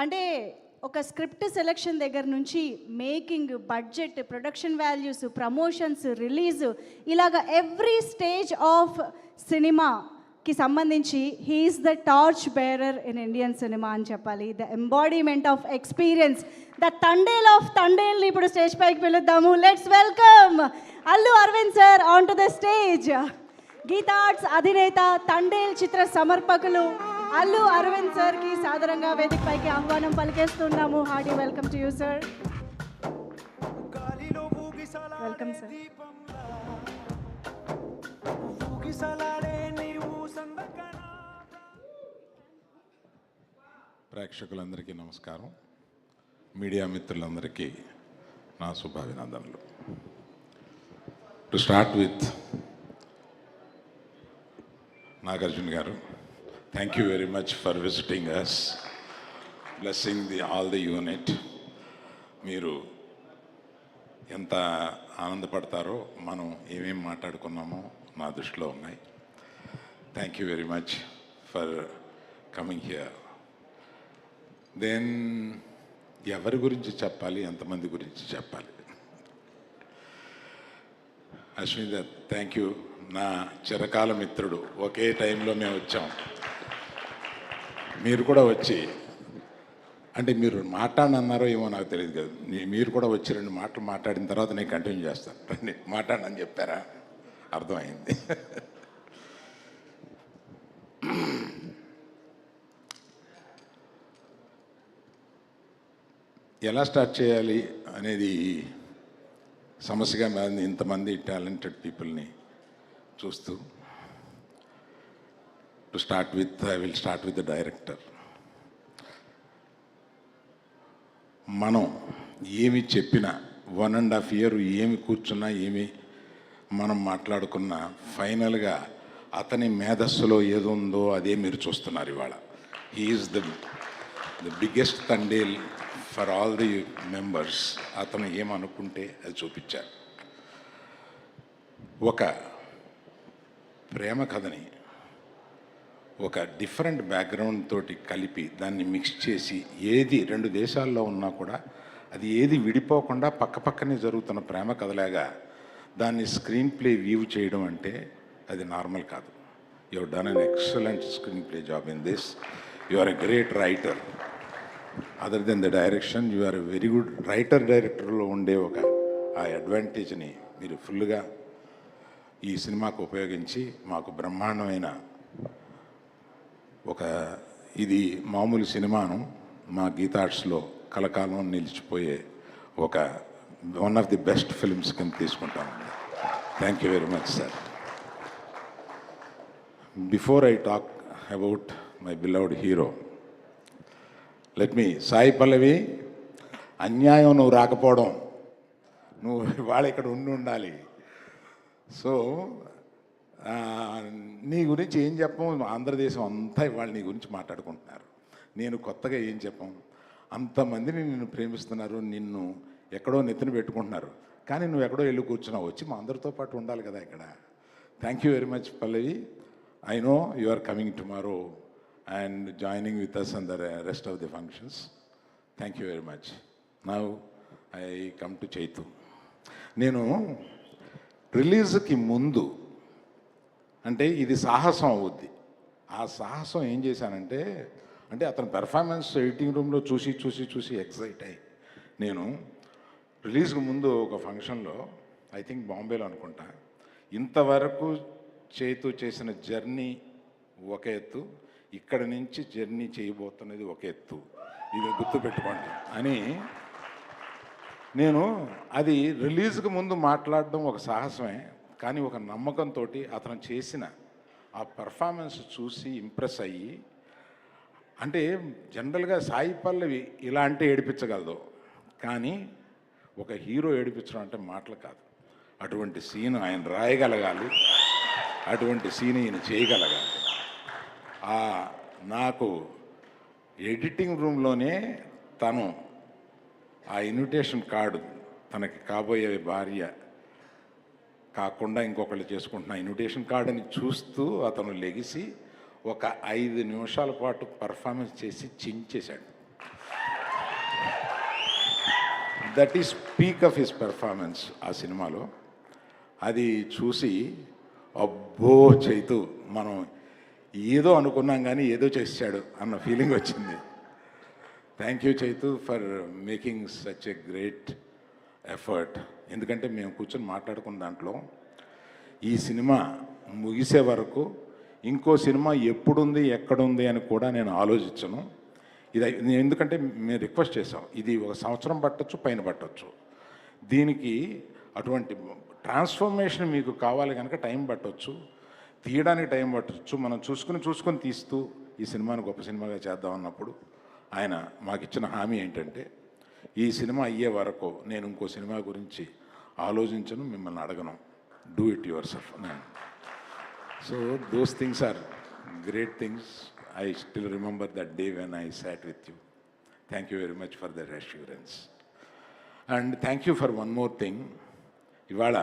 అంటే ఒక script selection దగ్గర నుంచి making, budget, production values, promotions, release, ఇలాగ ఎవ్రీ స్టేజ్ ఆఫ్ సినిమాకి సంబంధించి he's the torch bearer in Indian cinema అని చెప్పాలి. The embodiment of experience, the Thandel of తండేల్ని ఇప్పుడు స్టేజ్ పైకి పిలుద్దాము. Let's welcome Allu Aravind sir on to the stage. Geetha Arts అధినేత, తండేల్ చిత్ర సమర్పకులు అల్లు అరవింద్ సార్కి సాదరంగా వేదిక పైకి ఆహ్వానం పలికేస్తున్నాము. Hardy welcome to you sir. Welcome sir. ప్రేక్షకులందరికీ నమస్కారం. మీడియా మిత్రులందరికీ నా శుభాభినందనలు. టు స్టార్ట్ విత్ నాగార్జున గారు, thank you very much for visiting us, blessing all the unit. మీరు ఎంత ఆనందపడతారో మనం ఏమేమి మాట్లాడుకున్నామో నా దృష్టిలో ఉన్నాయి. Thank you very much for coming here. Then ఎవరి గురించి చెప్పాలి, ఎంతమంది గురించి చెప్పాలి? Ashwini Dutt, thank you. నా చిరకాల మిత్రుడు. ఒకే టైంలో మేము వచ్చాం. మీరు కూడా వచ్చి, అంటే మీరు మాట్లాడనన్నారో ఏమో నాకు తెలియదు కదా, మీరు కూడా వచ్చి 2 మాటలు మాట్లాడిన తర్వాత నేను కంటిన్యూ చేస్తాను. రండి మాట్లాడనని చెప్పారా? అర్థమైంది. ఎలా స్టార్ట్ చేయాలి అనేది సమస్యగా మారింది ఇంతమంది టాలెంటెడ్ పీపుల్ని చూస్తూ. To start with, I will start with the director. మనం ఏమి చెప్పినా 1.5 year ఏమి కూర్చున్నా, ఏమి మనం మాట్లాడుకున్నా, ఫైనల్గా అతని మేధస్సులో ఏదో ఉందో అదే మీరు చూస్తున్నారు ఇవాళ. He's the biggest Thandel for all the members. అతను ఏమనుకుంటే అది చూపించారు. ఒక ప్రేమ కథని ఒక డిఫరెంట్ బ్యాక్గ్రౌండ్ తోటి కలిపి దాన్ని మిక్స్ చేసి, ఏది 2 దేశాల్లో ఉన్నా కూడా అది ఏది విడిపోకుండా పక్కపక్కనే జరుగుతున్న ప్రేమ కథలాగా దాన్ని స్క్రీన్ ప్లే వ్యూ చేయడం అంటే అది నార్మల్ కాదు. You have done an excellent screen play job in this. You are a great writer. Other than the direction, you are a very good writer. డైరెక్టర్లో ఉండే ఆ అడ్వాంటేజ్ని మీరు ఫుల్గా ఈ సినిమాకు ఉపయోగించి మాకు బ్రహ్మాండమైన ఇది మామూలు సినిమాను మా గీతా ఆర్ట్స్లో కలకాలం నిలిచిపోయే one of the best films కింద తీసుకుంటామండి. Thank you very much sir. Before I talk about my beloved hero, let me, Sai Pallavi, అన్యాయం నువ్వు రాకపోవడం, నువ్వు ఇవాళ ఇక్కడ ఉండాలి. సో నీ గురించి ఏం చెప్పం, ఆంధ్రదేశం అంతా ఇవాళ నీ గురించి మాట్లాడుకుంటున్నారు. నేను కొత్తగా ఏం చెప్పం, అంతమందిని నిన్ను ప్రేమిస్తున్నారు, నిన్ను ఎక్కడో నెత్తిన పెట్టుకుంటున్నారు, కానీ నువ్వు ఎక్కడో వెళ్ళి కూర్చున్నావు. వచ్చి మా అందరితో పాటు ఉండాలి కదా ఇక్కడ. Thank you very much Pallavi. I know you are coming tomorrow and joining with us and the rest of the functions. Thank you very much. Now I come to Chaitu. నేను రిలీజ్కి ముందు, అంటే ఇది సాహసం అవుద్ది, ఆ సాహసం ఏం చేశానంటే, అంటే అతను పెర్ఫార్మెన్స్ ఎడిటింగ్ రూమ్లో చూసి ఎక్సైట్ అయ్యి, నేను రిలీజ్కి ముందు ఒక ఫంక్షన్లో, ఐ థింక్ బాంబేలో అనుకుంటా, ఇంతవరకు చేతు చేసిన జర్నీ ఒక ఎత్తు, ఇక్కడ నుంచి జర్నీ చేయబోతున్నది ఒక ఎత్తు, ఇది గుర్తుపెట్టుకోండి అని నేను, అది రిలీజ్కి ముందు మాట్లాడడం ఒక సాహసమే, కానీ ఒక నమ్మకంతో అతను చేసిన ఆ పెర్ఫార్మెన్స్ చూసి ఇంప్రెస్ అయ్యి, అంటే జనరల్గా సాయి పల్లవి ఇలా అంటే ఏడిపించగలదు, కానీ ఒక హీరో ఏడిపించడం అంటే మాటలు కాదు. అటువంటి సీన్ ఆయన రాయగలగాలి, అటువంటి సీన్ ఈయన చేయగలగాలి. నాకు ఎడిటింగ్ రూమ్లోనే తను ఆ ఇన్విటేషన్ కార్డు, తనకి కాబోయే భార్య కాకుండా ఇంకొకళ్ళు చేసుకుంటున్న ఇన్విటేషన్ కార్డుని చూస్తూ అతను లెగిసి ఒక 5 నిమిషాల పాటు పర్ఫార్మెన్స్ చేసి చించేశాడు. That is peak of his performance ఆ సినిమాలో. అది చూసి అబ్బో చైతు మనం ఏదో అనుకున్నాం కానీ ఏదో చేశాడు అన్న ఫీలింగ్ వచ్చింది. Thank you Chaitu for making such a great effort. ఎందుకంటే మేము కూర్చొని మాట్లాడుకున్న దాంట్లో ఈ సినిమా ముగిసే వరకు ఇంకో సినిమా ఎప్పుడుంది ఎక్కడుంది అని కూడా నేను ఆలోచించను. ఎందుకంటే మేము రిక్వెస్ట్ చేసాం, ఇది 1 సంవత్సరం పట్టొచ్చు, పైన పట్టొచ్చు. దీనికి అటువంటి ట్రాన్స్ఫర్మేషన్ మీకు కావాలి కనుక టైం పట్టొచ్చు, తీయడానికి టైం పట్టొచ్చు. మనం చూసుకొని తీస్తూ ఈ సినిమాని గొప్ప సినిమాగా చేద్దాం అన్నప్పుడు ఆయన మాకు ఇచ్చిన హామీ ఏంటంటే, ఈ సినిమా అయ్యే వరకు నేను ఇంకో సినిమా గురించి ఆలోచించను, మిమ్మల్ని అడగను, do it yourself. So those things are great things. I still remember that day when I sat with you. Thank you very much for that assurance. And thank you for one more thing. ఇవాళ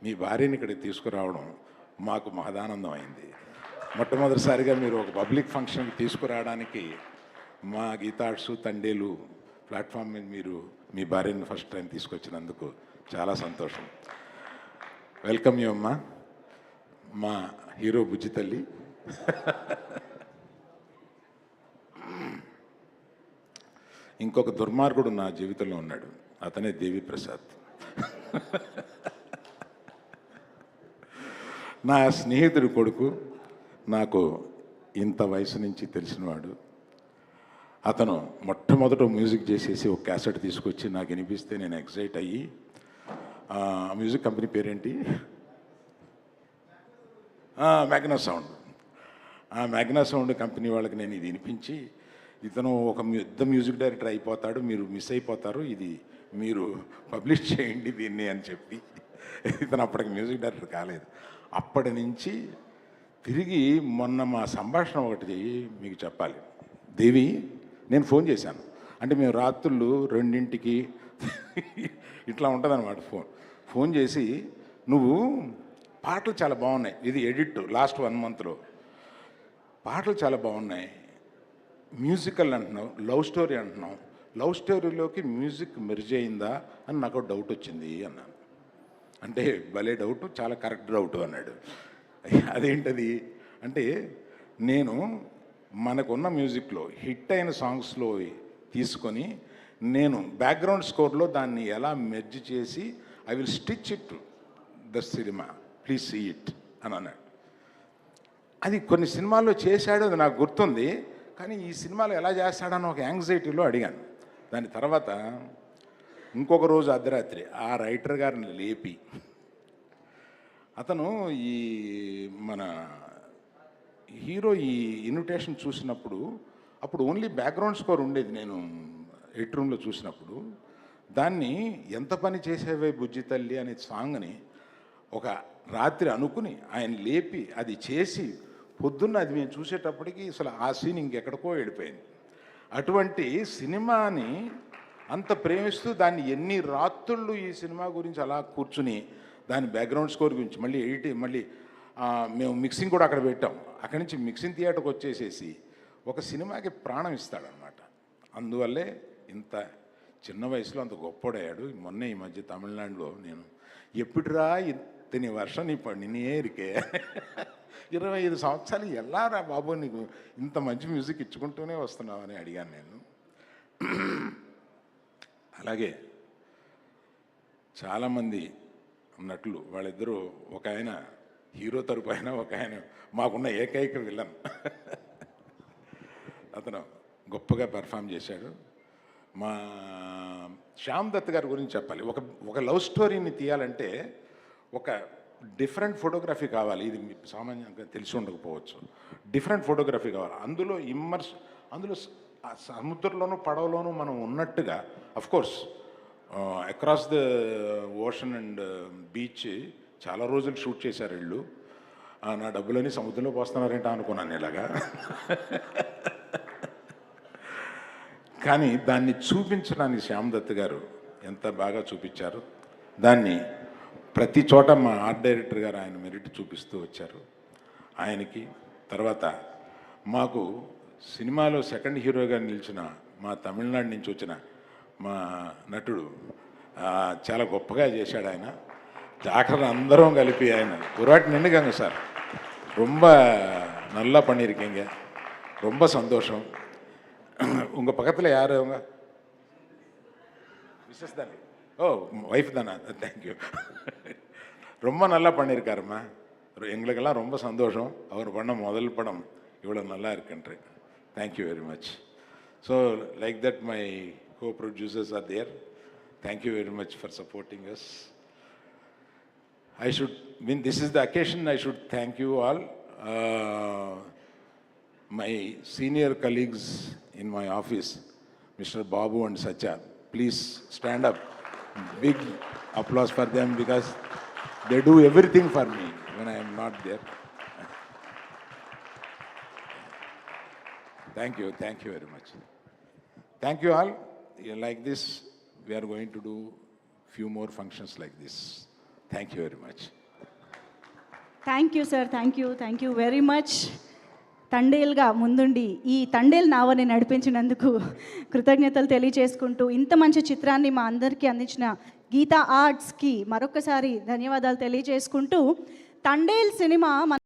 మీ భార్యని ఇక్కడికి తీసుకురావడం మాకు మహదానందం అయింది. మొట్టమొదటిసారిగా మీరు ఒక public ఫంక్షన్కి తీసుకురావడానికి మా గీతాడ్సు తండేలు ప్లాట్ఫామ్ మీద మీరు మీ భార్యని ఫస్ట్ టైం తీసుకొచ్చినందుకు చాలా సంతోషం. వెల్కమ్ యూ అమ్మా, మా హీరో బుజ్జి తల్లి. ఇంకొక దుర్మార్గుడు నా జీవితంలో ఉన్నాడు, అతనే దేవి ప్రసాద్. నా స్నేహితుడి కొడుకు, నాకు ఇంత వయసు నుంచి తెలిసినవాడు. అతను మొట్టమొదట మ్యూజిక్ చేసేసి ఒక క్యాసెట్ తీసుకొచ్చి నాకు వినిపిస్తే నేను ఎక్సైట్ అయ్యి, మ్యూజిక్ కంపెనీ పేరేంటి, మ్యాగ్నా సౌండ్. ఆ మ్యాగ్నా సౌండ్ కంపెనీ వాళ్ళకి నేను ఇది వినిపించి, ఇతను ఒక పెద్ద మ్యూజిక్ డైరెక్టర్ అయిపోతాడు, మీరు మిస్ అయిపోతారు, ఇది మీరు పబ్లిష్ చేయండి దీన్ని అని చెప్పి, ఇతను అప్పటికి మ్యూజిక్ డైరెక్టర్ కాలేదు. అప్పటి నుంచి తిరిగి మొన్న మా సంభాషణ ఒకటి మీకు చెప్పాలి. దేవి, నేను ఫోన్ చేశాను, అంటే మేము రాత్రులు 2ంటికి ఇట్లా ఉంటుందన్నమాట. ఫోన్ చేసి, నువ్వు పాటలు చాలా బాగున్నాయి, ఇది ఎడిట్ లాస్ట్ 1 మంత్లో, పాటలు చాలా బాగున్నాయి, మ్యూజికల్ అంటున్నావు, లవ్ స్టోరీ అంటున్నావు, లవ్ స్టోరీలోకి మ్యూజిక్ మెర్జ్ అయిందా అని నాకు డౌట్ వచ్చింది అన్నాను. అంటే భలే డౌట్, చాలా కరెక్ట్ డౌట్ అన్నాడు. అదేంటది అంటే, నేను మనకున్న మ్యూజిక్లో హిట్ అయిన సాంగ్స్లో తీసుకొని నేను బ్యాక్గ్రౌండ్ స్కోర్లో దాన్ని ఎలా మెర్జ్ చేసి I will stitch it the cinema, please see it అని అన్నాడు. అది కొన్ని సినిమాల్లో చేశాడు, అది నాకు గుర్తుంది, కానీ ఈ సినిమాలో ఎలా చేస్తాడని ఒక యాంగ్జైటీలో అడిగాను. దాని తర్వాత ఇంకొక రోజు అర్ధరాత్రి ఆ రైటర్ గారిని లేపి, అతను ఈ మన హీరో ఈ ఇన్విటేషన్ చూసినప్పుడు, అప్పుడు ఓన్లీ బ్యాక్గ్రౌండ్ స్కోర్ ఉండేది, నేను ఎడిట్ రూమ్లో చూసినప్పుడు, దాన్ని ఎంత పని చేసేవే బుజ్జి తల్లి అనే సాంగ్ని ఒక రాత్రి అనుకుని ఆయన లేపి అది చేసి, పొద్దున్న అది మేము చూసేటప్పటికి అసలు ఆ సీన్ ఇంకెక్కడికో వెళ్ళిపోయింది. అటువంటి సినిమాని అంత ప్రేమిస్తూ దాన్ని ఎన్ని రాత్రుళ్ళు ఈ సినిమా గురించి అలా కూర్చుని దాని బ్యాక్గ్రౌండ్ స్కోర్ గురించి మళ్ళీ మళ్ళీ మేము మిక్సింగ్ కూడా అక్కడ పెట్టాం. అక్కడి నుంచి మిక్సింగ్ థియేటర్కి వచ్చేసేసి ఒక సినిమాకి ప్రాణం ఇస్తాడనమాట. అందువల్లే ఇంత చిన్న వయసులో అంత గొప్పడయ్యాడు. మొన్నే ఈ మధ్య తమిళనాడులో నేను, ఎప్పుడురా ఇతని వర్షం నీ పడినే ఇరికే, 25 సంవత్సరాలు ఎలారా బాబు నీకు ఇంత మంచి మ్యూజిక్ ఇచ్చుకుంటూనే వస్తున్నావు అని అడిగాను నేను. అలాగే చాలామంది నటులు, వాళ్ళిద్దరూ, ఒక ఆయన హీరో తరపు అయినా, ఒక ఆయన మాకున్న ఏకైక విలన్, అతను గొప్పగా పెర్ఫామ్ చేశాడు. మా శ్యామ్ దత్ గారి గురించి చెప్పాలి. ఒక లవ్ స్టోరీని తీయాలంటే ఒక డిఫరెంట్ ఫోటోగ్రఫీ కావాలి. ఇది సామాన్యంగా తెలిసి ఉండకపోవచ్చు. డిఫరెంట్ ఫోటోగ్రఫీ కావాలి. అందులో సముద్రంలోనూ పడవలోనూ మనం ఉన్నట్టుగా, of course across the ocean and beach చాలా రోజులు షూట్ చేశారు వీళ్ళు. నా డబ్బులని సముద్రంలో పోస్తున్నారేంటా అనుకున్నాను ఇలాగా. కానీ దాన్ని చూపించడానికి శ్యామ్ దత్ గారు ఎంత బాగా చూపించారు. దాన్ని ప్రతి చోట మా ఆర్ట్ డైరెక్టర్ గారు ఆయన మెరిట్ చూపిస్తూ వచ్చారు. ఆయనకి తర్వాత మాకు సినిమాలో సెకండ్ హీరోగా నిలిచిన మా తమిళనాడు నుంచి వచ్చిన మా నటుడు చాలా గొప్పగా చేశాడు ఆయన. ఆఖరణ అందరం కలిపి ఆయన புராட் நின்னுக்காங்க சார். ரொம்ப நல்லா பண்ணியிருக்கீங்க, ரொம்ப சந்தோஷம். உங்கள் பக்கத்தில் யார் அவங்க? மிஸ்ஸஸ் தானே? ஓ ஒய்ஃப் தானே? தேங்க்யூ. ரொம்ப நல்லா பண்ணியிருக்காருமா. எங்களுக்கெல்லாம் ரொம்ப சந்தோஷம். அவர் பண்ண முதல் படம் இவ்வளோ நல்லா இருக்குன்று. Thank you very much. So like that my co-producers are there. Thank you very much for supporting us. This is the occasion I should thank you all. My senior colleagues in my office, Mr. Babu and Sacha, please stand up. Big applause for them because they do everything for me when I am not there. Thank you very much. Thank you all. Like this, we are going to do few more functions like this. Thank you very much. Thank you sir, thank you very much. తండేల్గా ముందుండి ఈ తండేల్ నావని నడిపించినందుకు కృతజ్ఞతలు తెలియజేసుకుంటూ ఇంత మంచి చిత్రాన్ని మా అందరికీ అందించిన గీతా ఆర్ట్స్కి మరొకసారి ధన్యవాదాలు తెలియజేసుకుంటూ తండేల్ సినిమా